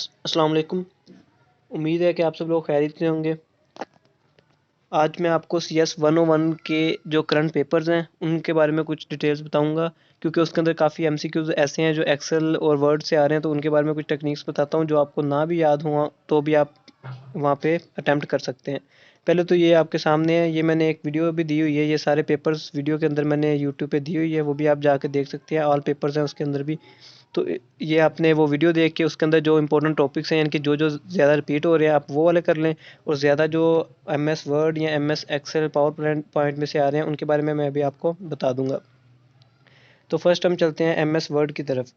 अस्सलाम वालेकुम। उम्मीद है कि आप सब लोग खैरियत से होंगे। आज मैं आपको CS 101 के जो करंट पेपर्स हैं उनके बारे में कुछ डिटेल्स बताऊंगा, क्योंकि उसके अंदर काफ़ी MCQs ऐसे हैं जो एक्सेल और वर्ड से आ रहे हैं, तो उनके बारे में कुछ टेक्निक्स बताता हूं जो आपको ना भी याद हुआ तो भी आप वहाँ पे अटेम्प्ट कर सकते हैं। पहले तो ये आपके सामने है, ये मैंने एक वीडियो भी दी हुई है, ये सारे पेपर्स वीडियो के अंदर मैंने यूट्यूब पे दी हुई है, वो भी आप जाके देख सकते हैं। ऑल पेपर्स हैं उसके अंदर भी। तो ये आपने वो वीडियो देख के उसके अंदर जो इंपॉर्टेंट टॉपिक्स हैं, यानी कि जो जो ज़्यादा रिपीट हो रहे हैं आप वो वाले कर लें, और ज़्यादा जो MS वर्ड या MS एक्सेल पावर पॉइंट में से आ रहे हैं उनके बारे में मैं अभी आपको बता दूंगा। तो फर्स्ट हम चलते हैं MS वर्ड की तरफ।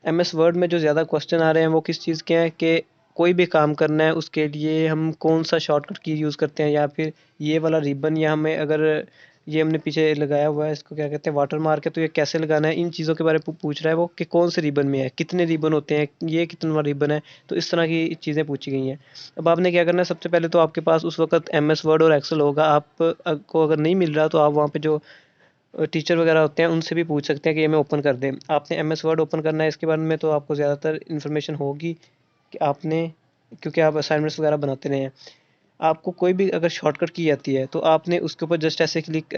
MS वर्ड में जो ज़्यादा क्वेश्चन आ रहे हैं वो किस चीज़ के हैं कि कोई भी काम करना है उसके लिए हम कौन सा शॉर्टकट की यूज़ करते हैं, या फिर ये वाला रिबन, या हमें अगर ये हमने पीछे लगाया हुआ है इसको क्या कहते हैं वाटर मार्क है, तो ये कैसे लगाना है, इन चीज़ों के बारे में पूछ रहा है वो कि कौन से रिबन में है, कितने रिबन होते हैं, ये कितना रिबन है। तो इस तरह की चीज़ें पूछी गई हैं। अब आपने क्या करना है, सबसे पहले तो आपके पास उस वक्त MS वर्ड और एक्सेल होगा। आप को अगर नहीं मिल रहा तो आप वहाँ पे जो टीचर वगैरह होते हैं उनसे भी पूछ सकते हैं कि ये मैं ओपन कर दें। आपने MS वर्ड ओपन करना है, इसके बारे में तो आपको ज़्यादातर इन्फॉर्मेशन होगी कि आपने, क्योंकि आप असाइनमेंट्स वगैरह बनाते रहे हैं। आपको कोई भी अगर शॉर्टकट की आती है तो आपने उसके ऊपर जस्ट ऐसे क्लिक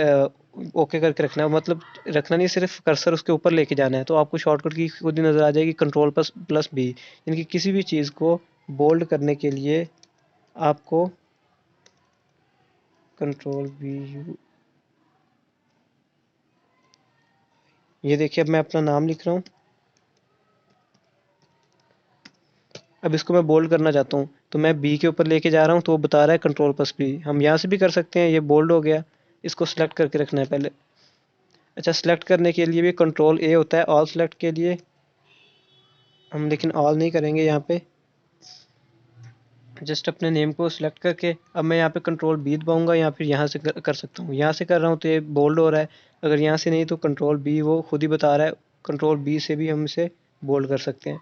ओके करके रखना है, मतलब रखना नहीं, सिर्फ कर्सर उसके ऊपर लेके जाना है, तो आपको शॉर्टकट की खुद ही नज़र आ जाएगी, कंट्रोल प्लस B। यानी कि किसी भी चीज़ को बोल्ड करने के लिए आपको Ctrl+V। ये देखिए, अब मैं अपना नाम लिख रहा हूँ। अब इसको मैं बोल्ड करना चाहता हूँ तो मैं B के ऊपर लेके जा रहा हूँ, तो वो बता रहा है Ctrl+B। हम यहाँ से भी कर सकते हैं, ये बोल्ड हो गया। इसको सिलेक्ट करके रखना है पहले। अच्छा, सिलेक्ट करने के लिए भी Ctrl+A होता है ऑल सेलेक्ट के लिए। हम लेकिन ऑल नहीं करेंगे यहाँ पे, जस्ट अपने नेम को सिलेक्ट करके अब मैं यहाँ पे Ctrl+B दबाऊंगा, या फिर यहाँ से कर सकता हूँ। यहाँ से कर रहा हूँ तो ये बोल्ड हो रहा है। अगर यहाँ से नहीं तो Ctrl+B, वो खुद ही बता रहा है। Ctrl+B से भी हम इसे बोल्ड कर सकते हैं।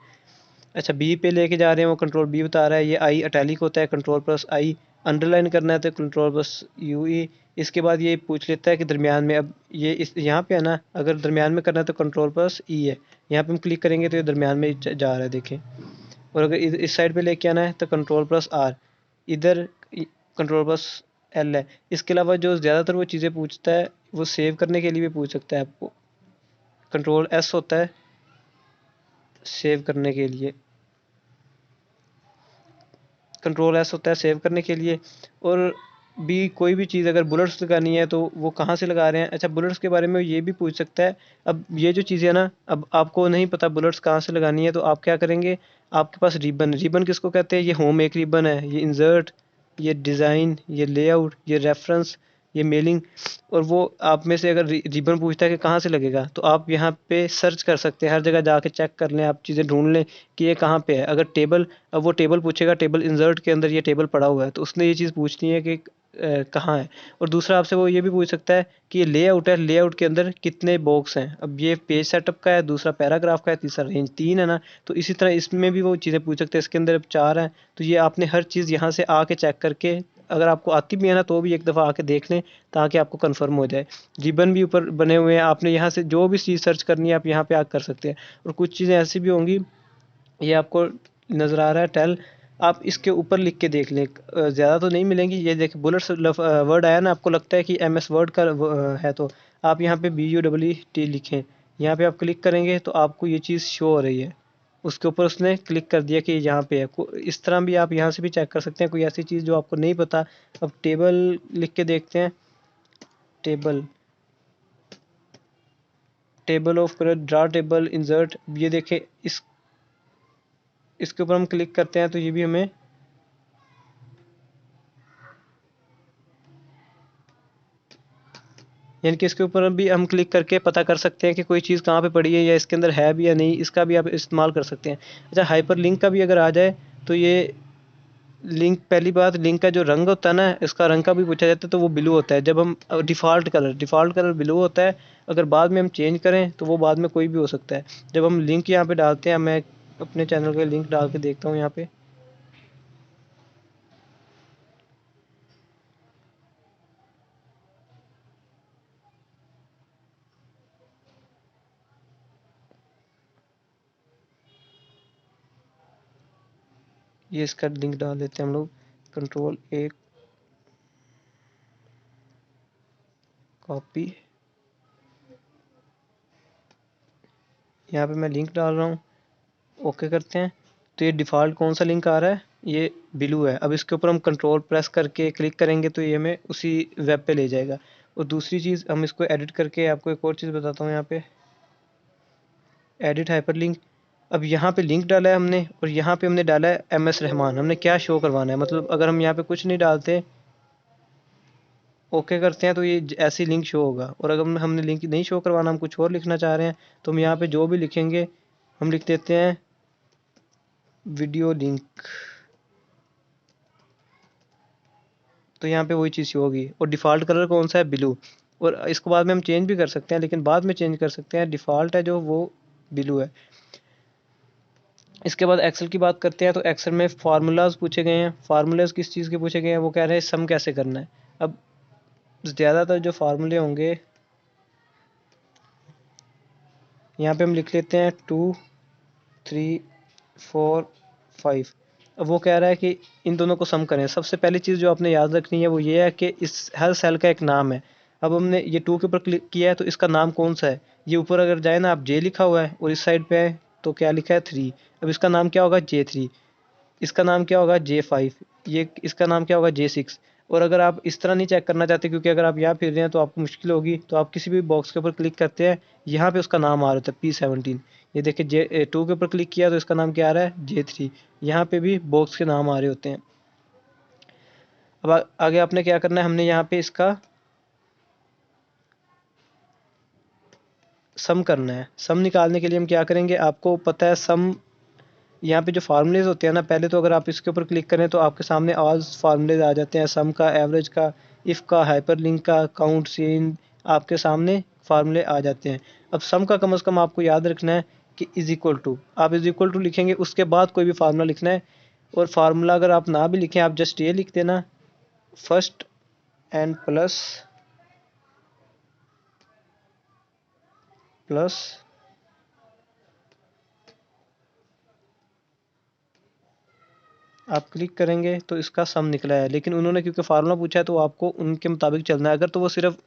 अच्छा, B पे लेके जा रहे हैं, वो Ctrl+B बता रहा है। ये I इटैलिक होता है, Ctrl+I। अंडरलाइन करना है तो Ctrl+UE। इसके बाद ये पूछ लेता है कि दरमियान में, अब ये इस यहाँ पे है ना, अगर दरमियान में करना है तो Ctrl+E है। यहाँ पे हम क्लिक करेंगे तो ये दरमियान में जा रहा है, देखें। और अगर इस साइड पे लेके आना है तो Ctrl+R। इधर Ctrl+L है। इसके अलावा जो ज़्यादातर वो चीज़ें पूछता है वो सेव करने के लिए भी पूछ सकता है आपको। Ctrl+S होता है सेव करने के लिए, Ctrl+S होता है सेव करने के लिए। और भी कोई भी चीज़ अगर बुलेट्स लगानी है तो वो कहाँ से लगा रहे हैं। अच्छा, बुलेट्स के बारे में ये भी पूछ सकता है। अब ये जो चीज़ें है ना, अब आपको नहीं पता बुलेट्स कहाँ से लगानी है, तो आप क्या करेंगे, आपके पास रिबन, रिबन किसको कहते हैं, ये होम एक रिबन है, ये इंसर्ट, ये डिज़ाइन, ये लेआउट, ये रेफरेंस, ये मेलिंग। और वो आप में से अगर रिबन पूछता है कि कहाँ से लगेगा, तो आप यहाँ पे सर्च कर सकते हैं, हर जगह जाके चेक कर लें, आप चीज़ें ढूंढ लें कि ये कहाँ पे है। अगर टेबल, अब वो टेबल पूछेगा, टेबल इंसर्ट के अंदर ये टेबल पड़ा हुआ है, तो उसने ये चीज़ पूछनी है कि कहाँ है। और दूसरा आपसे वो ये भी पूछ सकता है कि ये लेआउट है, लेआउट के अंदर कितने बॉक्स हैं। अब ये पेज सेटअप का है, दूसरा पैराग्राफ का है, तीसरा रेंज 3 है ना। तो इसी तरह इसमें भी वो चीज़ें पूछ सकते हैं। इसके अंदर अब 4 हैं, तो ये आपने हर चीज़ यहाँ से आके चेक करके, अगर आपको आती भी है ना तो भी एक दफ़ा आके देख लें, ताकि आपको कंफर्म हो जाए। रिबन भी ऊपर बने हुए हैं, आपने यहाँ से जो भी चीज़ सर्च करनी है आप यहाँ पे आकर कर सकते हैं। और कुछ चीज़ें ऐसी भी होंगी, ये आपको नज़र आ रहा है टेल, आप इसके ऊपर लिख के देख लें। ज़्यादा तो नहीं मिलेंगी। ये देखिए बुलेट्स वर्ड आया ना, आपको लगता है कि MS वर्ड का है, तो आप यहाँ पे BULLET लिखें। यहाँ पे आप क्लिक करेंगे तो आपको ये चीज़ शो हो रही है। उसके ऊपर उसने क्लिक कर दिया कि यहाँ पे है। इस तरह भी आप यहाँ से भी चेक कर सकते हैं कोई ऐसी चीज़ जो आपको नहीं पता। अब टेबल लिख के देखते हैं। Table, table of colour, draw table, insert, ये देखें, इसके ऊपर हम क्लिक करते हैं तो ये भी हमें, यानी कि इसके ऊपर भी हम क्लिक करके पता कर सकते हैं कि कोई चीज़ कहाँ पे पड़ी है, या इसके अंदर है भी या नहीं, इसका भी आप इस्तेमाल कर सकते हैं। अच्छा, हाइपर लिंक का भी अगर आ जाए तो ये लिंक, पहली बात, लिंक का जो रंग होता है ना, इसका रंग का भी पूछा जाता है, तो वो ब्लू होता है। जब हम डिफ़ॉल्ट कलर ब्लू होता है। अगर बाद में हम चेंज करें तो वो बाद में कोई भी हो सकता है। जब हम लिंक यहाँ पे डालते हैं, मैं अपने चैनल का लिंक डाल के देखता हूँ यहाँ पे। ये इसका लिंक डाल देते हैं हम लोग, कंट्रोल ए कॉपी, यहाँ पे मैं लिंक डाल रहा हूँ, ओके करते हैं। तो ये डिफ़ॉल्ट कौन सा लिंक आ रहा है, ये ब्लू है। अब इसके ऊपर हम कंट्रोल प्रेस करके क्लिक करेंगे तो ये हमें उसी वेब पे ले जाएगा। और दूसरी चीज़ हम इसको एडिट करके आपको एक और चीज़ बताता हूँ, यहाँ पे एडिट हाइपरलिंक। अब यहाँ पे लिंक डाला है हमने और यहाँ पे हमने डाला है MS रहमान। हमने क्या शो करवाना है, मतलब अगर हम यहाँ पे कुछ नहीं डालते, ओके करते हैं, तो ये ऐसी लिंक शो होगा। और अगर हमने लिंक नहीं शो करवाना, हम कुछ और लिखना चाह रहे हैं, तो हम यहाँ पे जो भी लिखेंगे हम लिख देते हैं वीडियो लिंक, तो यहाँ पे वही चीज़ शो होगी। और डिफ़ॉल्ट कलर कौन सा है, ब्लू। और इसको बाद में हम चेंज भी कर सकते हैं, लेकिन बाद में चेंज कर सकते हैं। डिफ़ॉल्ट है जो वो ब्लू है। इसके बाद एक्सेल की बात करते हैं। तो एक्सेल में फार्मूलाज पूछे गए हैं। फार्मूलाज किस चीज़ के पूछे गए हैं, वो कह रहे हैं सम कैसे करना है। अब ज़्यादातर जो फार्मूले होंगे, यहाँ पे हम लिख लेते हैं 2 3 4 5। अब वो कह रहा है कि इन दोनों को सम करें। सबसे पहली चीज़ जो आपने याद रखनी है वो ये है कि इस हर सेल का एक नाम है। अब हमने ये 2 के ऊपर क्लिक किया है, तो इसका नाम कौन सा है। ये ऊपर अगर जाए ना, आप जे लिखा हुआ है, और इस साइड पे है तो क्या लिखा है 3। अब इसका नाम क्या होगा, J3। इसका नाम क्या होगा, J5। ये इसका नाम क्या होगा, J6। और अगर आप इस तरह नहीं चेक करना चाहते, क्योंकि अगर आप यहाँ फिर रहे हैं तो आपको मुश्किल होगी, तो आप किसी भी बॉक्स के ऊपर क्लिक करते हैं, यहाँ पे उसका नाम आ रहा होता है P17। ये देखिए J2 के ऊपर क्लिक किया तो इसका नाम क्या आ रहा है, J3। यहाँ पे भी बॉक्स के नाम आ रहे होते हैं। अब आगे आपने क्या करना है, हमने यहाँ पे इसका सम करना है। सम निकालने के लिए हम क्या करेंगे, आपको पता है सम, यहाँ पे जो फार्मूलेज होते हैं ना, पहले तो अगर आप इसके ऊपर क्लिक करें तो आपके सामने ऑल फार्मूलेज आ जाते हैं, सम का, एवरेज का, इफ़ का, हाइपरलिंक का, काउंट, सीन, आपके सामने फार्मूले आ जाते हैं। अब सम का कम से कम आपको याद रखना है कि इज इक्वल टू, आप इज इक्वल टू लिखेंगे, उसके बाद कोई भी फार्मूला लिखना है। और फार्मूला अगर आप ना भी लिखें, आप जस्ट ये लिख देना, फर्स्ट एंड प्लस प्लस आप क्लिक करेंगे तो इसका सम निकला है। लेकिन उन्होंने क्योंकि फार्मूला पूछा है तो आपको उनके मुताबिक चलना है। अगर तो वो सिर्फ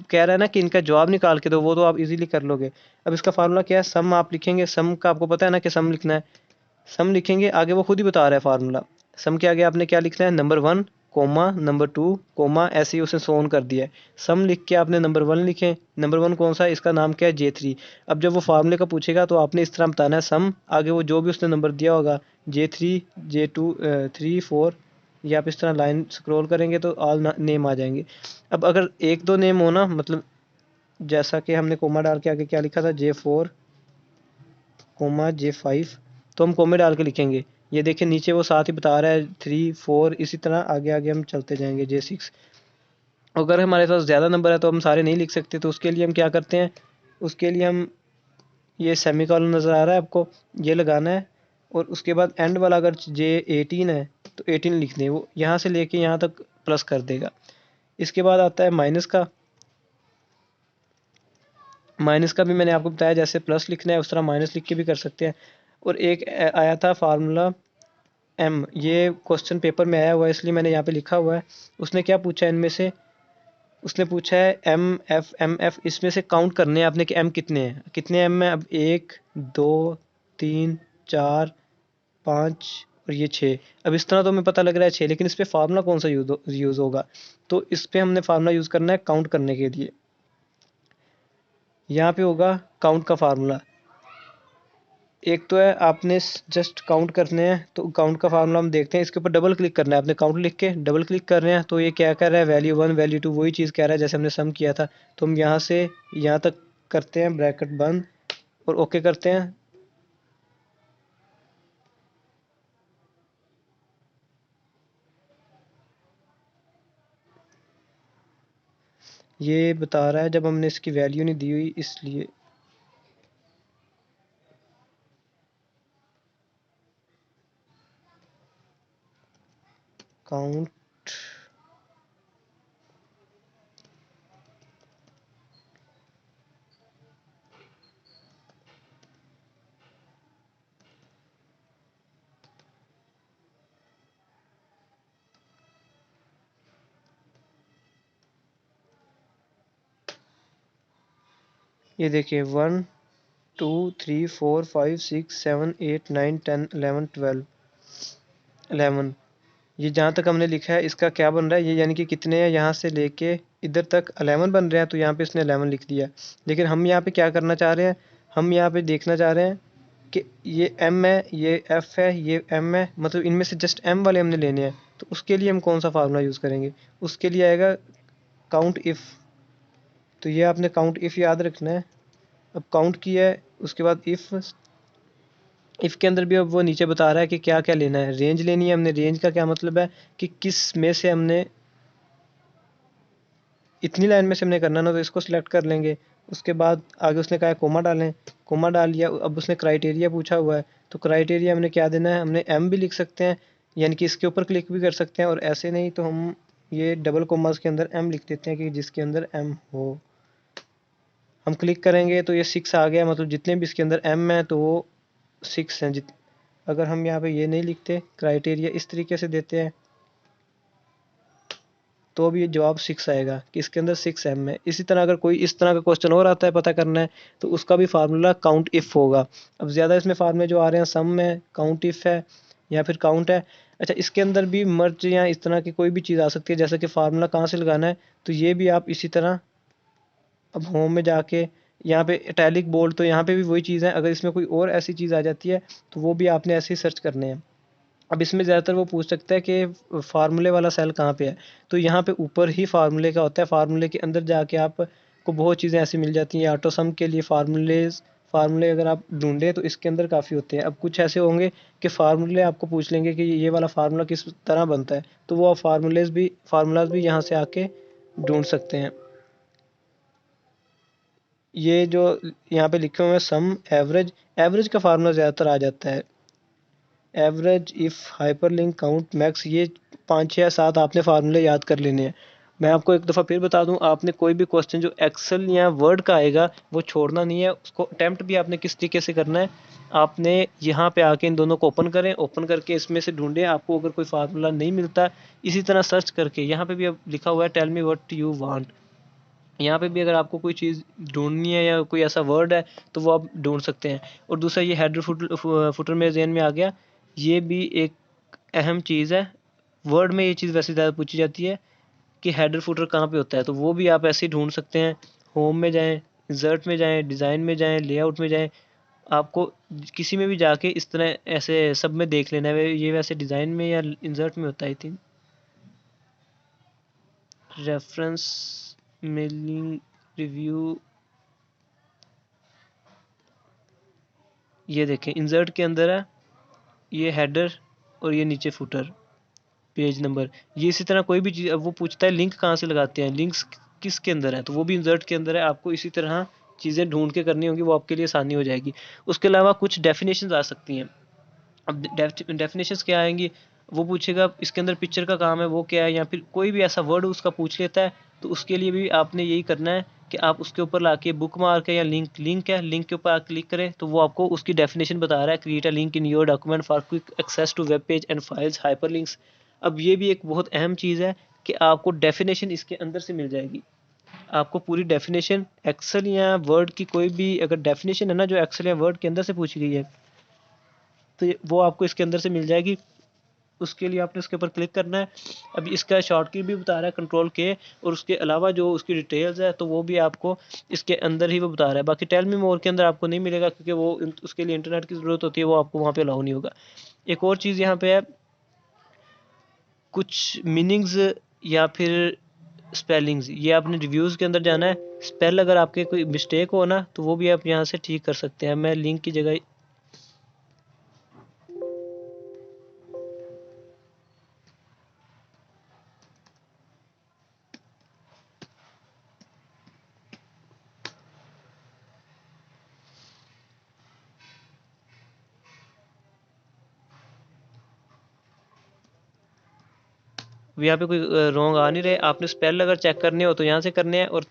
कह रहा है ना कि इनका जवाब निकाल के दो, वो तो आप इजीली कर लोगे। अब इसका फार्मूला क्या है, सम आप लिखेंगे, सम का आपको पता है ना कि सम लिखना है। सम लिखेंगे, आगे वो खुद ही बता रहा है फार्मूला। सम के आगे आपने क्या लिखना है, नंबर 1 कोमा नंबर 2 कोमा, ऐसे ही उसे सोन कर दिया है। सम लिख के आपने नंबर 1 लिखे। नंबर 1 कौन सा है, इसका नाम क्या है, J3। अब जब वो फार्मूले का पूछेगा तो आपने इस तरह बताना है सम, आगे वो जो भी उसने नंबर दिया होगा, J3 J2 3 4, ये आप इस तरह लाइन स्क्रॉल करेंगे तो ऑल नेम आ जाएंगे। अब अगर एक दो नेम हो ना, मतलब जैसा कि हमने कोमा डाल के आगे क्या लिखा था, J4 कोमा J5, तो हम कोमे डाल के लिखेंगे। ये देखिए नीचे वो साथ ही बता रहा है 3 4, इसी तरह आगे आगे हम चलते जाएंगे J6। अगर हमारे पास ज़्यादा नंबर है तो हम सारे नहीं लिख सकते, तो उसके लिए हम क्या करते हैं, उसके लिए हम ये सेमीकोलन नज़र आ रहा है आपको, ये लगाना है। और उसके बाद एंड वाला अगर J18 है तो 18 लिख दें, वो यहाँ से लेके यहाँ तक प्लस कर देगा। इसके बाद आता है माइनस का। माइनस का भी मैंने आपको बताया, जैसे प्लस लिखना है उस तरह माइनस लिख के भी कर सकते हैं। और एक आया था फार्मूला M, ये क्वेश्चन पेपर में आया हुआ है इसलिए मैंने यहाँ पे लिखा हुआ है। उसने क्या पूछा है इनमें से, उसने पूछा है M F, इसमें से काउंट करने हैं आपने कि M कितने हैं, कितने M में। अब 1 2 3 4 5 और ये 6। अब इस तरह तो हमें पता लग रहा है 6, लेकिन इस पे फार्मूला कौन सा यूज़ होगा, तो इस पे हमने फार्मूला यूज़ करना है काउंट करने के लिए। यहाँ पे होगा काउंट का फार्मूला। एक तो है आपने जस्ट काउंट करने हैं, तो काउंट का फार्मूला हम देखते हैं। इसके ऊपर डबल क्लिक करना है आपने, काउंट लिख के डबल क्लिक कर रहे हैं तो ये क्या कर रहा है, वैल्यू 1 वैल्यू 2 वही चीज़ कह रहा है जैसे हमने सम किया था। तो हम यहाँ से यहाँ तक करते हैं, ब्रैकेट बंद और ओके करते हैं। ये बता रहा है जब हमने इसकी वैल्यू नहीं दी हुई इसलिए। काउंट ये देखिए 1 2 3 4 5 6 7 8 9 10 11 12 11। ये जहाँ तक हमने लिखा है इसका क्या बन रहा है, ये यानी कि कितने हैं, यहाँ से लेके इधर तक 11 बन रहे हैं, तो यहाँ पे इसने 11 लिख दिया। लेकिन हम यहाँ पे क्या करना चाह रहे हैं, हम यहाँ पे देखना चाह रहे हैं कि ये m है, ये f है, ये m है, मतलब इनमें से जस्ट m वाले हमने लेने हैं। तो उसके लिए हम कौन सा फार्मूला यूज़ करेंगे, उसके लिए आएगा काउंट इफ़। तो ये आपने काउंट इफ़ याद रखना है। अब काउंट किया है, उसके बाद इफ़ के अंदर भी अब वो नीचे बता रहा है कि क्या क्या लेना है। रेंज लेनी है हमने। रेंज का क्या मतलब है कि किस में से हमने इतनी लाइन में से हमने करना ना, तो इसको सिलेक्ट कर लेंगे। उसके बाद आगे उसने कहा है कोमा डालें, कोमा डाल लिया। अब उसने क्राइटेरिया पूछा हुआ है, तो क्राइटेरिया हमने क्या देना है, हमने एम भी लिख सकते हैं, यानी कि इसके ऊपर क्लिक भी कर सकते हैं, और ऐसे नहीं तो हम ये डबल कोमास के अंदर एम लिख देते हैं कि जिसके अंदर एम हो। हम क्लिक करेंगे तो ये 6 आ गया, मतलब जितने भी इसके अंदर एम हैं तो वो 6 हैं। अगर हम यहाँ पे ये नहीं लिखते, क्राइटेरिया इस तरीके से देते हैं, तो भी जवाब 6 आएगा कि इसके अंदर 6m है। इसी तरह अगर कोई इस तरह का क्वेश्चन और आता है पता करना है, तो उसका भी फार्मूला काउंट इफ होगा। अब ज़्यादा इसमें फार्मूले जो आ रहे हैं, सम है, काउंट इफ है, या फिर काउंट है। अच्छा, इसके अंदर भी मर्ज या इस तरह की कोई भी चीज़ आ सकती है, जैसे कि फार्मूला कहाँ से लगाना है, तो ये भी आप इसी तरह अब होम में जाके यहाँ पे इटैलिक बोल्ड, तो यहाँ पे भी वही चीज़ है। अगर इसमें कोई और ऐसी चीज़ आ जाती है तो वो भी आपने ऐसे ही सर्च करने हैं। अब इसमें ज़्यादातर वो पूछ सकता है कि फार्मूले वाला सेल कहाँ पे है, तो यहाँ पे ऊपर ही फार्मूले का होता है। फार्मूले के अंदर जाके आपको बहुत चीज़ें ऐसी मिल जाती हैं। ऑटो सम के लिए फार्मूले अगर आप ढूंढें तो इसके अंदर काफ़ी होते हैं। अब कुछ ऐसे होंगे कि फार्मूले आपको पूछ लेंगे कि ये वाला फार्मूला किस तरह बनता है, तो वो आप फार्मूलाज भी यहाँ से आके ढूंढ सकते हैं। ये जो यहाँ पे लिखे हुए हैं सम, एवरेज, एवरेज का फार्मूला ज़्यादातर आ जाता है। Average, if, hyperlink, count, max, ये 5 या 7 आपने फार्मूले याद कर लेने हैं। मैं आपको एक दफ़ा फिर बता दूं, आपने कोई भी क्वेश्चन जो एक्सेल या वर्ड का आएगा वो छोड़ना नहीं है। उसको अटैम्प्ट भी आपने किस तरीके से करना है, आपने यहाँ पे आके इन दोनों को ओपन करें, ओपन करके इसमें से ढूंढें। आपको अगर कोई फार्मूला नहीं मिलता, इसी तरह सर्च करके यहाँ पे भी अब लिखा हुआ है tell me what you want, यहाँ पे भी अगर आपको कोई चीज़ ढूंढनी है या कोई ऐसा वर्ड है तो वो आप ढूंढ सकते हैं। और दूसरा ये हेडर फुटर मेरे ज़हन में आ गया, ये भी एक अहम चीज़ है। वर्ड में ये चीज़ वैसे ज़्यादा पूछी जाती है कि हेडर फुटर कहाँ पे होता है, तो वो भी आप ऐसे ही ढूंढ सकते हैं। होम में जाएं, इंसर्ट में जाएं, डिज़ाइन में जाएं, लेआउट में जाएं, आपको किसी में भी जाके इस तरह ऐसे सब में देख लेना है। ये वैसे डिज़ाइन में या इंसर्ट में होता है, I think reference mailing review. ये देखें इंसर्ट के अंदर है, ये हेडर और ये नीचे फुटर, पेज नंबर। ये इसी तरह कोई भी चीज़, अब वो पूछता है लिंक कहाँ से लगाते हैं, लिंक्स किसके अंदर है, तो वो भी इंसर्ट के अंदर है। आपको इसी तरह चीज़ें ढूंढ के करनी होंगी, वो आपके लिए आसानी हो जाएगी। उसके अलावा कुछ डेफिनेशंस आ सकती हैं। अब डेफिनेशंस क्या आएंगी, वो पूछेगा इसके अंदर पिक्चर का काम है वो क्या है, या फिर कोई भी ऐसा वर्ड उसका पूछ लेता है, तो उसके लिए भी आपने यही करना है कि आप उसके ऊपर लाके बुक मार्क है या लिंक है, लिंक के ऊपर आप क्लिक करें तो वो आपको उसकी डेफिनेशन बता रहा है। Create a link in your document for quick access to web page and files hyperlinks. अब ये भी एक बहुत अहम चीज़ है कि आपको डेफिनेशन इसके अंदर से मिल जाएगी। आपको पूरी डेफिनेशन एक्सेल या वर्ड की कोई भी अगर डेफिनेशन है ना जो एक्सेल या वर्ड के अंदर से पूछी गई है, तो वो आपको इसके अंदर से मिल जाएगी। उसके लिए आपने उसके ऊपर क्लिक करना है। अभी इसका शॉर्टकट भी बता रहा है कंट्रोल के, और उसके अलावा जो उसकी डिटेल्स है तो वो भी आपको इसके अंदर ही वो बता रहा है। बाकी टेल मी मोर के अंदर आपको नहीं मिलेगा, क्योंकि वो उसके लिए इंटरनेट की ज़रूरत होती है, वो आपको वहाँ पे अलाउ नहीं होगा। एक और चीज़ यहाँ पे है, कुछ मीनिंग्स या फिर स्पेलिंग्स, ये आपने रिव्यूज़ के अंदर जाना है। स्पेल अगर आपके कोई मिस्टेक हो ना, तो वो भी आप यहाँ से ठीक कर सकते हैं। मैं लिंक की जगह यहाँ पे कोई रॉन्ग आ नहीं रहे। आपने स्पेल अगर चेक करने हो तो यहाँ से करने हैं, और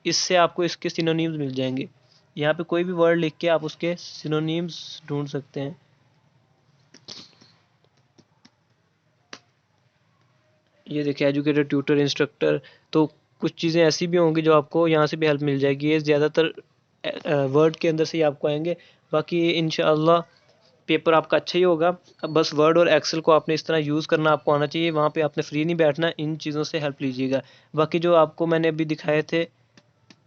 इससे आपको इसके सिनोनिम्स मिल जाएंगे। यहाँ पे कोई भी वर्ड लिख के आप उसके सिनोनिम्स ढूंढ सकते हैं। ये देखिए एजुकेटर, ट्यूटर, इंस्ट्रक्टर, तो कुछ चीज़ें ऐसी भी होंगी जो आपको यहाँ से भी हेल्प मिल जाएगी। ये ज़्यादातर वर्ड के अंदर से ही आपको आएंगे। बाकी इंशाअल्लाह पेपर आपका अच्छा ही होगा। अब बस वर्ड और एक्सेल को आपने इस तरह यूज़ करना आपको आना चाहिए, वहाँ पे आपने फ्री नहीं बैठना, इन चीज़ों से हेल्प लीजिएगा। बाकी जो आपको मैंने अभी दिखाए थे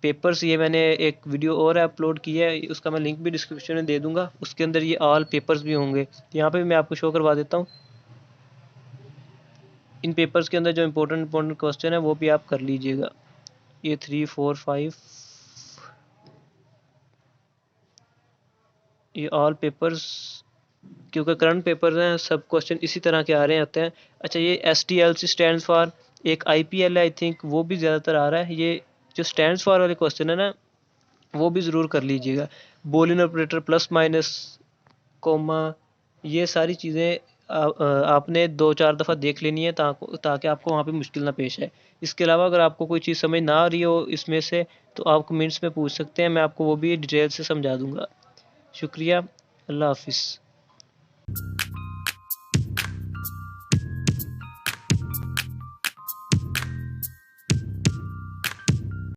पेपर्स, ये मैंने एक वीडियो और अपलोड की है, उसका मैं लिंक भी डिस्क्रिप्शन में दे दूंगा। उसके अंदर ये ऑल पेपर्स भी होंगे, यहाँ पे भी मैं आपको शो करवा देता हूँ। इन पेपर्स के अंदर जो इम्पोर्टेंट क्वेश्चन है वो भी आप कर लीजिएगा। ये 3, 4, 5, ये ऑल पेपर्स, क्योंकि करंट पेपर्स हैं, सब क्वेश्चन इसी तरह के आ रहे होते हैं। अच्छा, ये STLC स्टैंड फॉर, एक IPL है आई थिंक, वो भी ज़्यादातर आ रहा है। ये जो स्टैंड फॉर वाले क्वेश्चन है ना, वो भी ज़रूर कर लीजिएगा। Boolean operator, plus minus, comma, ये सारी चीज़ें आपने 2-4 दफ़ा देख लेनी है ताकि आपको वहाँ पे मुश्किल ना पेश आए। इसके अलावा अगर आपको कोई चीज़ समझ ना आ रही हो इसमें से, तो आप कमेंट्स में पूछ सकते हैं, मैं आपको वो भी डिटेल से समझा दूँगा। शुक्रिया, अल्लाह हाफ़िज़।